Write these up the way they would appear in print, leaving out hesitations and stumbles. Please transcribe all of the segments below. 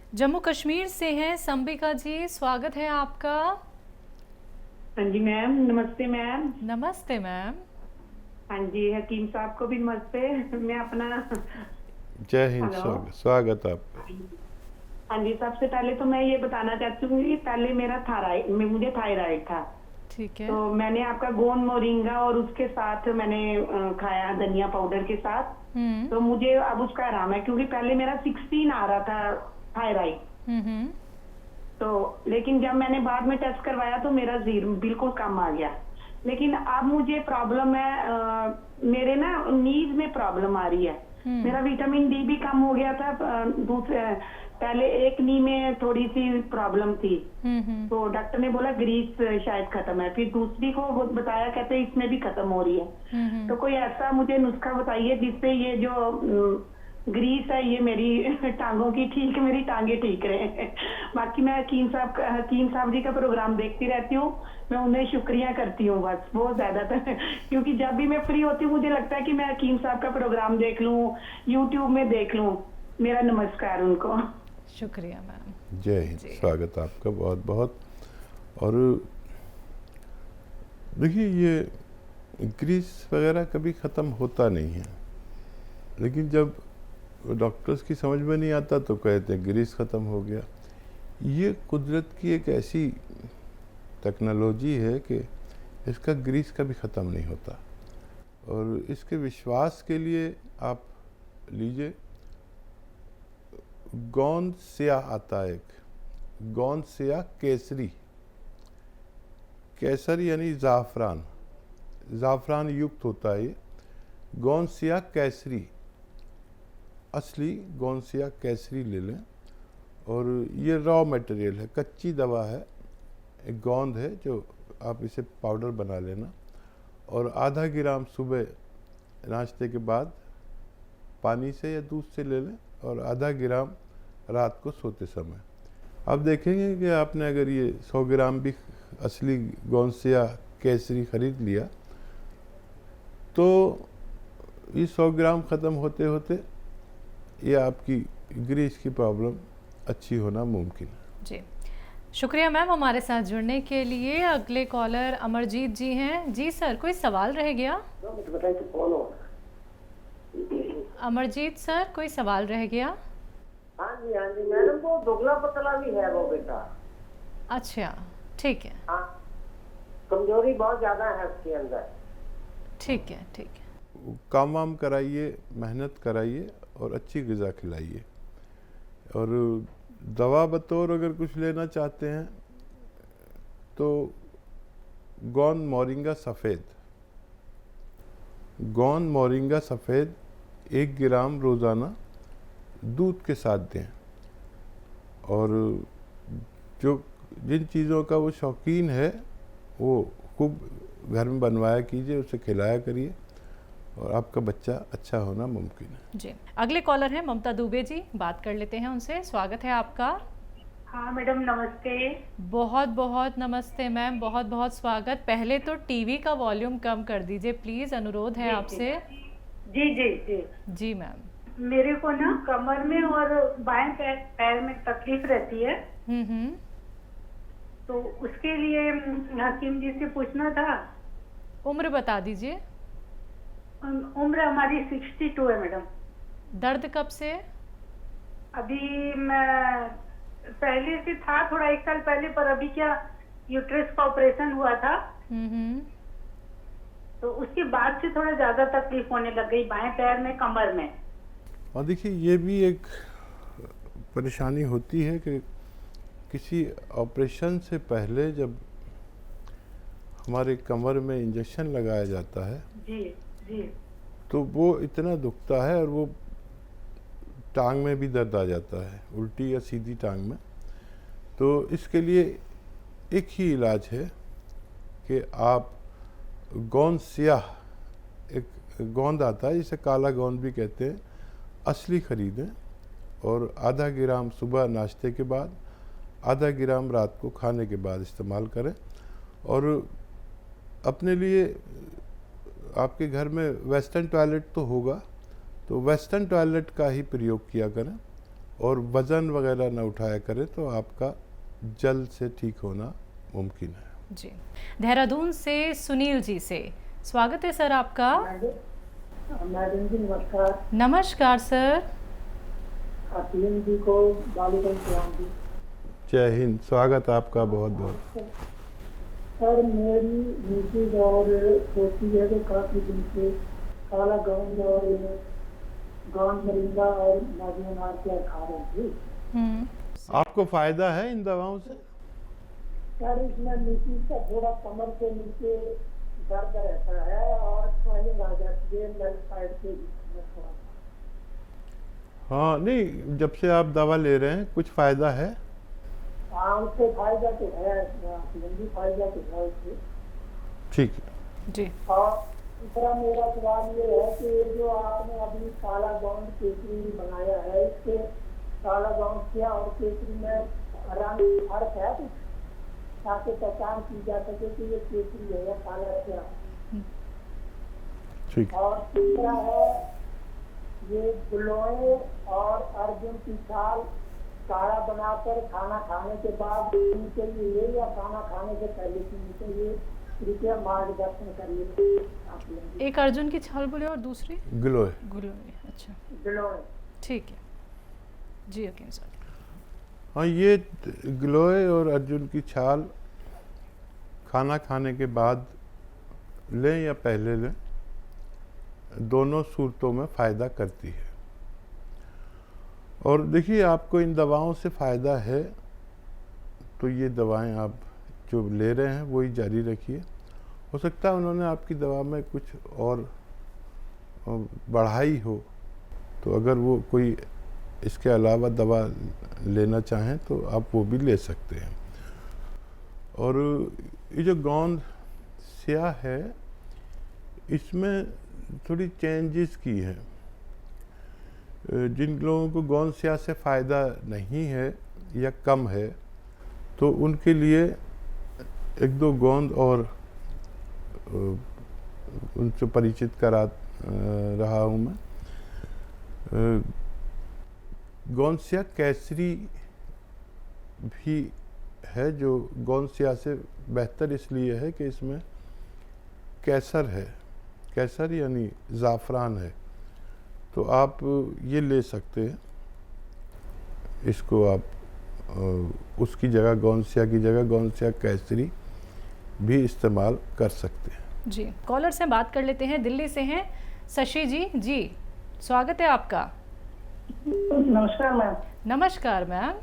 जम्मू कश्मीर से हैं संबिका जी, स्वागत है आपका। हाँ जी मैम, नमस्ते मैम। नमस्ते मैम। हाँ जी, हकीम साहब को भी नमस्ते। मैं अपना जय हिंद, हेलो। स्वागत आपका। हाँ जी, सबसे पहले तो मैं ये बताना चाहती हूँ कि पहले मेरा मुझे थायराइड था। ठीक है। तो मैंने आपका गोंद मोरिंगा और उसके साथ मैंने खाया धनिया पाउडर के साथ। तो मुझे अब उसका आराम है, क्योंकि पहले मेरा 16 आ रहा था थायराइड। हम्म। तो लेकिन जब मैंने बाद में टेस्ट करवाया तो मेरा 0 बिल्कुल कम आ गया। लेकिन अब मुझे प्रॉब्लम है, मेरे ना नीज में प्रॉब्लम आ रही है। मेरा विटामिन डी भी कम हो गया था। दूसरे पहले एक नी में थोड़ी सी प्रॉब्लम थी। तो डॉक्टर ने बोला ग्रीस शायद खत्म है, फिर दूसरी को बताया, कहते इसमें भी खत्म हो रही है। तो कोई ऐसा मुझे नुस्खा बताइए जिससे ये जो ग्रीस है ये मेरी टांगों की ठीक, मेरी टांगे ठीक रहे। बाकी मैं हकीम साहब जी का प्रोग्राम देखती रहती हूँ। मैं उन्हें शुक्रिया करती हूँ बस, बहुत ज्यादा क्योंकि जब भी मैं फ्री होती हूँ मुझे लगता है कि मैं हकीम साहब का प्रोग्राम देख लूँ, यूट्यूब में देख लूँ। मेरा नमस्कार उनको। शुक्रिया मैम। जय हिंद, स्वागत आपका बहुत बहुत। और देखिए, ये ग्रीस वगैरह कभी ख़त्म होता नहीं है, लेकिन जब डॉक्टर्स की समझ में नहीं आता तो कहते हैं ग्रीस ख़त्म हो गया। ये कुदरत की एक ऐसी टेक्नोलॉजी है कि इसका ग्रीस कभी ख़त्म नहीं होता। और इसके विश्वास के लिए आप लीजिए, गोंद स्याह आता है, एक गोंद स्याह केसरी, केसर यानी ज़ाफ़रान, ज़ाफ़रान युक्त होता है ये। गोंद स्याह केसरी, असली गोंद स्याह केसरी ले लें। और ये रॉ मटेरियल है, कच्ची दवा है, एक गोंद है जो आप इसे पाउडर बना लेना। और आधा ग्राम सुबह नाश्ते के बाद पानी से या दूध से ले लें, और आधा ग्राम रात को सोते समय। आप देखेंगे कि आपने अगर ये 100 ग्राम भी असली गोंद स्याह केसरी खरीद लिया तो ये 100 ग्राम ख़त्म होते होते ये आपकी ग्रीस की प्रॉब्लम अच्छी होना मुमकिन है। जी, शुक्रिया मैम हमारे साथ जुड़ने के लिए। अगले कॉलर अमरजीत जी हैं। जी सर, कोई सवाल रह गया? अमरजीत सर, कोई सवाल रह गया? हाँ जी मैडम, वो दुबला पतला भी है वो बेटा। अच्छा, ठीक है। हाँ, कमजोरी बहुत ज्यादा है उसके अंदर। ठीक है, ठीक है। काम वाम कराइए, मेहनत कराइए और अच्छी ग़िज़ा खिलाइए। और दवा बतौर अगर कुछ लेना चाहते हैं तो गोंद मोरिंगा सफ़ेद, गोंद मोरिंगा सफ़ेद 1 ग्राम रोज़ाना दूध के साथ दें। और जो जिन चीज़ों का वो शौकीन है वो खूब घर में बनवाया कीजिए, उसे खिलाया करिए, और आपका बच्चा अच्छा होना मुमकिन है। जी, अगले कॉलर हैं ममता दुबे जी, बात कर लेते हैं उनसे। स्वागत है आपका। हाँ मैडम, नमस्ते। बहुत बहुत नमस्ते मैम, बहुत बहुत स्वागत। पहले तो टीवी का वॉल्यूम कम कर दीजिए प्लीज़, अनुरोध है आपसे। जी जी जी जी मैम। मेरे को ना कमर में और बाएं पैर में तकलीफ रहती है। तो उसके लिए हकीम जी से पूछना था। उम्र बता दीजिए। उम्र हमारी 62 है मैडम। दर्द कब से? अभी मैं पहले से था थोड़ा, 1 साल पहले, पर अभी क्या यूट्रस का ऑपरेशन हुआ था तो उसके बाद से थोड़ा ज्यादा तकलीफ होने लग गई बाएं पैर में, कमर में। और देखिए, ये भी एक परेशानी होती है कि किसी ऑपरेशन से पहले जब हमारे कमर में इंजेक्शन लगाया जाता है जी जी तो वो इतना दुखता है, और वो टांग में भी दर्द आ जाता है, उल्टी या सीधी टांग में। तो इसके लिए एक ही इलाज है कि आप गोंद स्याह, एक गोंद आता है जिसे काला गोंद भी कहते हैं, असली ख़रीदें। और आधा ग्राम सुबह नाश्ते के बाद, आधा ग्राम रात को खाने के बाद इस्तेमाल करें। और अपने लिए आपके घर में वेस्टर्न टॉयलेट तो होगा, तो वेस्टर्न टॉयलेट का ही प्रयोग किया करें। और वज़न वगैरह न उठाया करें तो आपका जल्द से ठीक होना मुमकिन है। जी, देहरादून से सुनील जी से स्वागत है सर आपका। मैडम जी नमस्कार। नमस्कार सर। हकीम जी को वालेकुम सलाम जी। जय हिंद, स्वागत आपका बहुत बहुत। सर मेरी नीचे और छोटी है तो काफी दिन से काला गाउन और गाउन मरिंदा और नाजियनार क्या खा रही थी। आपको फ़ायदा है इन दवाओं से? सर इसमें नीचे का थोड़ा कमर के नीचे दर्द रहता है और स्वेलिंग आ जाती है लेफ्ट साइड पे भी थोड़ा। हाँ, नहीं, जब से आप दवा ले रहे हैं कुछ फ़ायदा है? हाँ उससे फायदा तो है, लंबी फायदा तो है उससे। ठीक है जी। और दूसरा मेरा सवाल ये है कि जो आपने अभी काला गाउन केसरी बनाया है, इसके काला गाउन क्या और केसरी में रंग फर्क है कुछ, ताकि पहचान की जा सके कि ये केसरी है या काला क्या। ठीक है। और तीसरा है ये ग्लोए और अर्जुन की छाल काढ़ा बनाकर खाना खाने के बाद पीनी चाहिए या खाना खाने से पहले पीनी चाहिए, कृपया मार्गदर्शन करिए आप लोग। एक अर्जुन की छाल बोले और दूसरी ग्लोए। गुलोय। अच्छा, ग्लोए ठीक है जी। Okay sir. हाँ, ये ग्लोए और अर्जुन की छाल खाना खाने के बाद लें या पहले लें, दोनों सूरतों में फ़ायदा करती है। और देखिए, आपको इन दवाओं से फ़ायदा है तो ये दवाएं आप जो ले रहे हैं वही जारी रखिए। हो सकता है उन्होंने आपकी दवा में कुछ और बढ़ाई हो, तो अगर वो कोई इसके अलावा दवा लेना चाहें तो आप वो भी ले सकते हैं। और ये जो गोंद स्याह है, इसमें थोड़ी चेंजेस की है। जिन लोगों को गोंद स्याह से फ़ायदा नहीं है या कम है, तो उनके लिए एक दो गोंद और उनसे परिचित करा रहा हूँ मैं। गोंद स्याह केसरी भी है, जो गोंद स्याह से बेहतर इसलिए है कि इसमें केसर है। केसर यानी ज़ाफ़रान है, तो आप ये ले सकते हैं। इसको आप उसकी जगह गोंद स्याह की जगह गोंद स्याह केसरी भी इस्तेमाल कर सकते हैं। जी, कॉलर से बात कर लेते हैं। दिल्ली से हैं शशि जी। जी, स्वागत है आपका। नमस्कार मैम। नमस्कार मैम।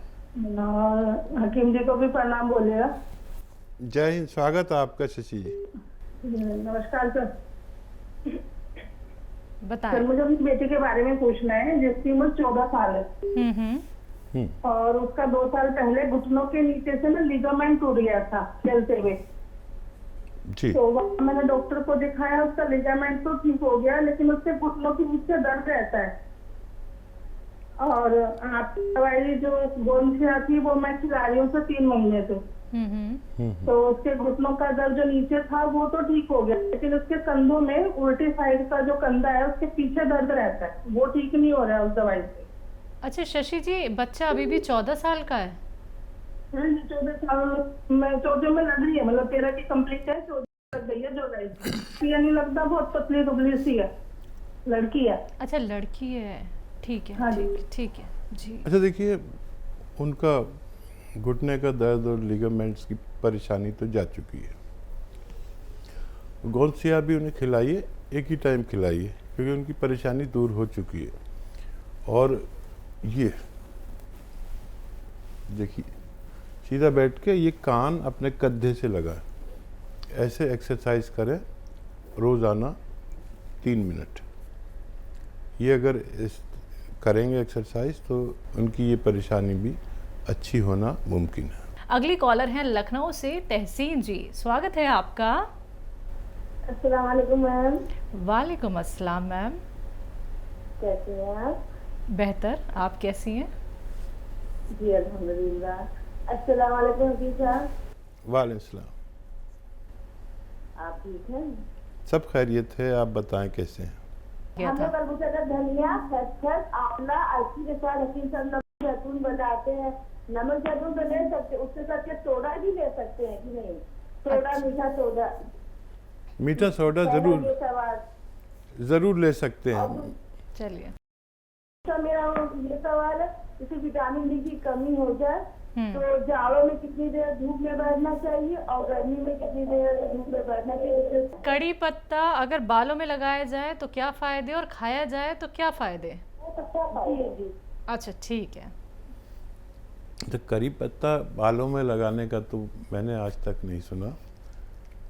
हकीम जी को भी प्रणाम बोलिएगा। जय हिंद, स्वागत है आपका शशि जी। नमस्कार सर। बताएं। सर मुझे अपनी बेटी के बारे में पूछना है, जिसकी उम्र 14 साल है और उसका 2 साल पहले घुटनों के नीचे से ना लिगामेंट टूट गया था चलते हुए। जी। तो वहाँ मैंने डॉक्टर को दिखाया, उसका लिगामेंट तो ठीक हो गया, लेकिन उसके घुटनों के नीचे दर्द रहता है। और आपकी दवाई जो गोंद स्याह थी वो मैं खिला रही हूँ उसे 3 महीने से। तो उसके घुटनों का दर्द जो नीचे था वो तो ठीक हो गया, लेकिन उसके कंधों में उल्टी साइड का जो कंधा है उसके पीछे दर्द रहता है, वो ठीक नहीं हो रहा है उस दवाई से। अच्छा शशि जी, बच्चा अभी भी 14 साल का है? 14 साल में 14 में लग रही है, मतलब 13 की कंप्लीट है, 14 लग गई है जो रही। ये नहीं लगता, बहुत पतली दुबली सी है, लड़की है। अच्छा लड़की है, ठीक है। हाँ जी। ठीक है जी। अच्छा देखिए, उनका घुटने का दर्द और लिगामेंट्स की परेशानी तो जा चुकी है। गोंद स्याह भी उन्हें खिलाइए, एक ही टाइम खिलाइए, क्योंकि उनकी परेशानी दूर हो चुकी है। और ये देखिए, सीधा बैठ के ये कान अपने कंधे से लगाएं, ऐसे एक्सरसाइज करें रोज़ाना 3 मिनट। ये अगर करेंगे एक्सरसाइज तो उनकी ये परेशानी भी अच्छी होना मुमकिन है। अगली कॉलर हैं लखनऊ से तहसीन जी। स्वागत है आपका। अस्सलाम वालेकुम मैम। वालेकुम अस्सलाम मैम। कैसे हैं आप? बेहतर, आप कैसी हैं? जी अल्हम्दुलिल्लाह। अस्सलाम वालेकुम हकीम साहब। वालेकुम सलाम। आप ठीक हैं? सब खैरियत है, आप बताएं कैसे हैं? क्या हमने था? बलबूसा का धनिया, खसखस, आंवला, अलसी के साथ हकीम साहब जैतून बताते हैं। नमक जैतून तो ले सकते, उसके साथ क्या सोडा भी ले सकते हैं कि नहीं? सोडा, अच्छा। मीठा सोडा। मीठा सोडा पहला ज़रूर ये सवाल। ज़रूर ले सकते हैं। चलिए। तो मेरा ये सवाल है, जैसे विटामिन डी की कमी हो जाए हम्म। तो जाड़ों में कितनी देर धूप में बैठना चाहिए और गर्मी में कितनी देर धूप में बैठना चाहिए? कड़ी पत्ता अगर बालों में लगाया जाए तो क्या फायदे और खाया जाए तो क्या फायदे? जी। अच्छा ठीक है। तो करी पत्ता बालों में लगाने का तो मैंने आज तक नहीं सुना,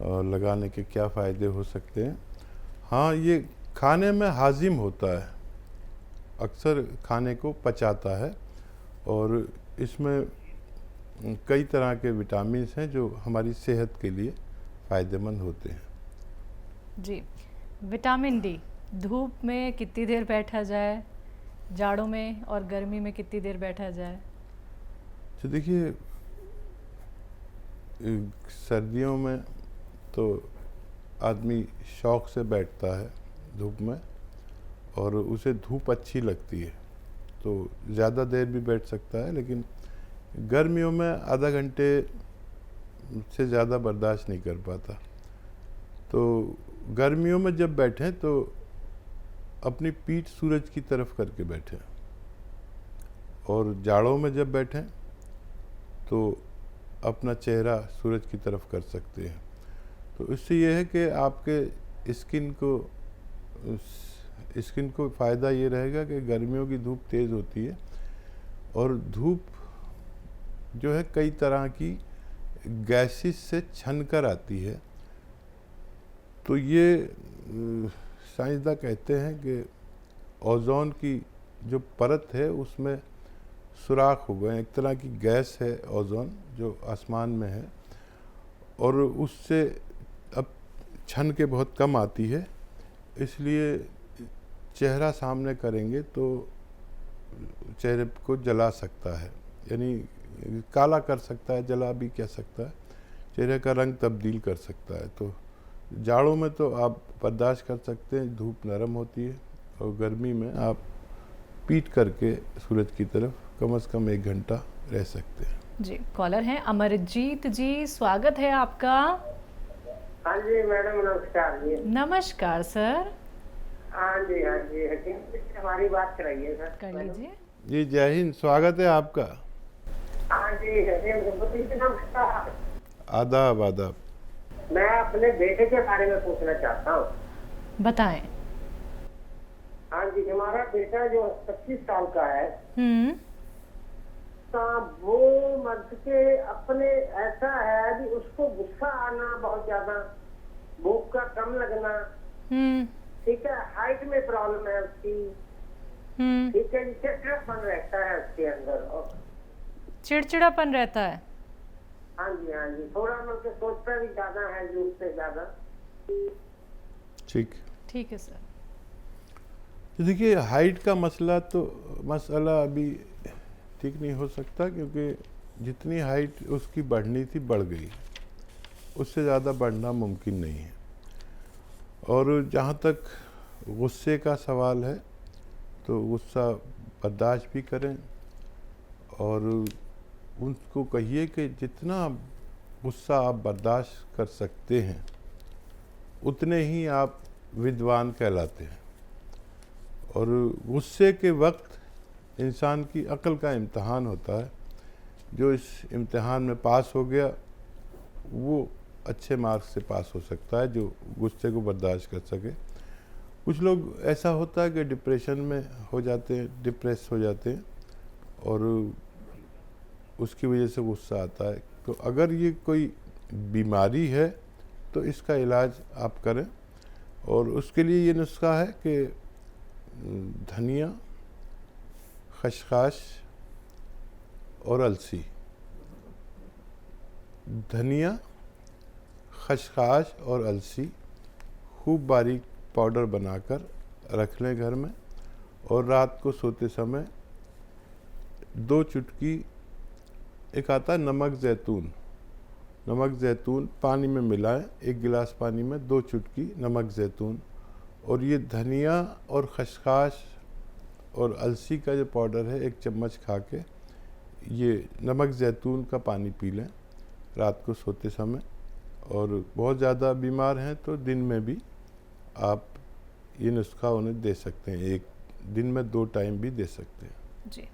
और लगाने के क्या फ़ायदे हो सकते हैं। हाँ, ये खाने में हाजिम होता है, अक्सर खाने को पचाता है, और इसमें कई तरह के विटामिन्स हैं जो हमारी सेहत के लिए फ़ायदेमंद होते हैं। जी। विटामिन डी धूप में कितनी देर बैठा जाए, जाड़ों में और गर्मी में कितनी देर बैठा जाए? तो देखिए, सर्दियों में तो आदमी शौक से बैठता है धूप में, और उसे धूप अच्छी लगती है तो ज़्यादा देर भी बैठ सकता है, लेकिन गर्मियों में आधा घंटे से ज़्यादा बर्दाश्त नहीं कर पाता। तो गर्मियों में जब बैठें तो अपनी पीठ सूरज की तरफ करके बैठें, और जाड़ों में जब बैठें तो अपना चेहरा सूरज की तरफ कर सकते हैं। तो इससे यह है कि आपके स्किन को फ़ायदा ये रहेगा कि गर्मियों की धूप तेज़ होती है, और धूप जो है कई तरह की गैसेस से छन कर आती है। तो ये साइंसदान कहते हैं कि ओजोन की जो परत है उसमें सुराख हो गए। एक तरह की गैस है ओजोन जो आसमान में है, और उससे अब छन के बहुत कम आती है, इसलिए चेहरा सामने करेंगे तो चेहरे को जला सकता है, यानी काला कर सकता है, जला भी कह सकता है, चेहरे का रंग तब्दील कर सकता है। तो जाड़ों में तो आप बर्दाश्त कर सकते हैं, धूप नरम होती है, और गर्मी में आप पीट करके सूरज की तरफ कम से कम 1 घंटा रह सकते हैं। जी। कॉलर हैं अमरजीत जी, स्वागत है आपका। हाँ जी मैडम, नमस्कार जी। नमस्कार सर। हाँ जी हमारी बात कराइए सर। कर लीजिए। जी, जय हिंद, स्वागत है आपका। हाँ जी नमस्कार। आदाब आदाब। मैं अपने बेटे के बारे में पूछना चाहता हूँ। बताएं। हाँ जी, हमारा बेटा जो 25 साल का है, तो वो मर्द के अपने ऐसा है कि उसको गुस्सा आना बहुत ज्यादा, भूख का कम लगना, ठीक है, हाइट में प्रॉब्लम है उसकी, ठीक है, चिड़चिड़ापन रहता है उसके अंदर, और चिड़चिड़ापन रहता है। हाँ जी, थोड़ा मतलब सोचता भी ज्यादा है, यूज से ज्यादा। ठीक है सर। तो देखिए, हाइट का मसला अभी ठीक नहीं हो सकता, क्योंकि जितनी हाइट उसकी बढ़नी थी बढ़ गई, उससे ज़्यादा बढ़ना मुमकिन नहीं है। और जहाँ तक गुस्से का सवाल है, तो गुस्सा बर्दाश्त भी करें, और उनको कहिए कि जितना गुस्सा आप बर्दाश्त कर सकते हैं उतने ही आप विद्वान कहलाते हैं। और गुस्से के वक्त इंसान की अक्ल का इम्तहान होता है, जो इस इम्तहान में पास हो गया वो अच्छे मार्क्स से पास हो सकता है, जो गुस्से को बर्दाश्त कर सके। कुछ लोग ऐसा होता है कि डिप्रेशन में हो जाते हैं, डिप्रेस हो जाते हैं, और उसकी वजह से गुस्सा आता है। तो अगर ये कोई बीमारी है तो इसका इलाज आप करें, और उसके लिए ये नुस्खा है कि धनिया, खसखस और अलसी, धनिया, खसखस और अलसी खूब बारीक पाउडर बनाकर रख लें घर में, और रात को सोते समय 2 चुटकी, एक आता है नमक ज़ैतून पानी में मिलाएं, 1 गिलास पानी में 2 चुटकी नमक ज़ैतून, और ये धनिया और खसखस और अलसी का जो पाउडर है 1 चम्मच खा के ये नमक ज़ैतून का पानी पी लें रात को सोते समय। और बहुत ज़्यादा बीमार हैं तो दिन में भी आप ये नुस्खा उन्हें दे सकते हैं, एक दिन में 2 टाइम भी दे सकते हैं। जी।